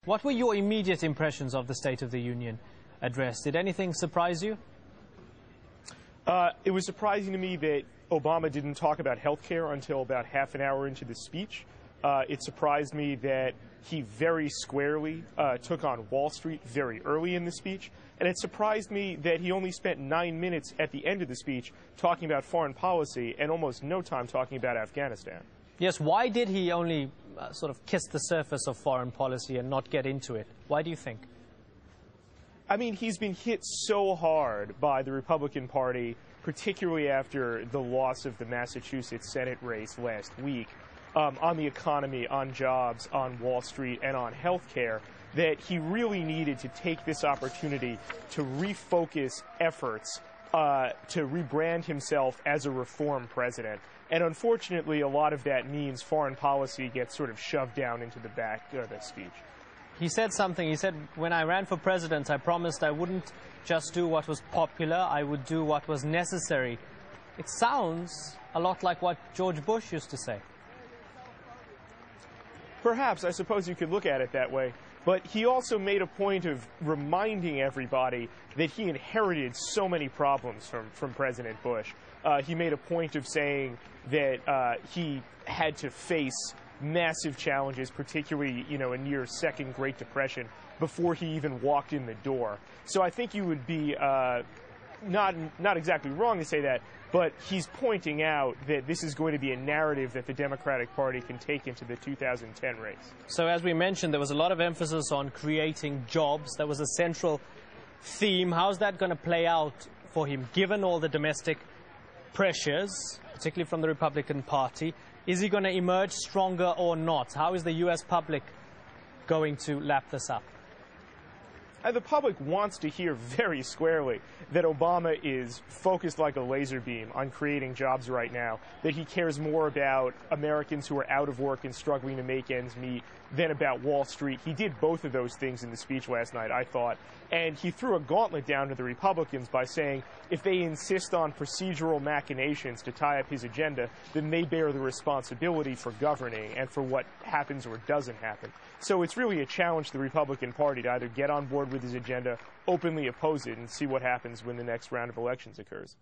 What were your immediate impressions of the State of the Union address? Did anything surprise you? It was surprising to me that Obama didn't talk about health care until about half an hour into the speech. It surprised me that he very squarely took on Wall Street very early in the speech. And it surprised me that he only spent 9 minutes at the end of the speech talking about foreign policy and almost no time talking about Afghanistan. Yes, why did he only sort of kiss the surface of foreign policy and not get into it? Why do you think? I mean, he's been hit so hard by the Republican Party, particularly after the loss of the Massachusetts Senate race last week, on the economy, on jobs, on Wall Street, and on health care, that he really needed to take this opportunity to refocus efforts to rebrand himself as a reform president. And unfortunately, a lot of that means foreign policy gets sort of shoved down into the back of the speech. He said something. He said, when I ran for president, I promised I wouldn't just do what was popular, I would do what was necessary. It sounds a lot like what George Bush used to say. Perhaps, I suppose you could look at it that way. But he also made a point of reminding everybody that he inherited so many problems from President Bush. He made a point of saying that he had to face massive challenges, particularly, a near second Great Depression, before he even walked in the door. So I think you would be not exactly wrong to say that, but he's pointing out that this is going to be a narrative that the Democratic Party can take into the 2010 race. So as we mentioned, there was a lot of emphasis on creating jobs. That was a central theme. How's that going to play out for him, given all the domestic pressures, particularly from the Republican Party? Is he going to emerge stronger or not? How is the U.S. public going to lap this up? The public wants to hear very squarely that Obama is focused like a laser beam on creating jobs right now, that he cares more about Americans who are out of work and struggling to make ends meet than about Wall Street. He did both of those things in the speech last night, I thought. And he threw a gauntlet down to the Republicans by saying if they insist on procedural machinations to tie up his agenda, then they bear the responsibility for governing and for what happens or doesn't happen. So it's really a challenge to the Republican Party to either get on board with his agenda, openly oppose it, and see what happens when the next round of elections occurs.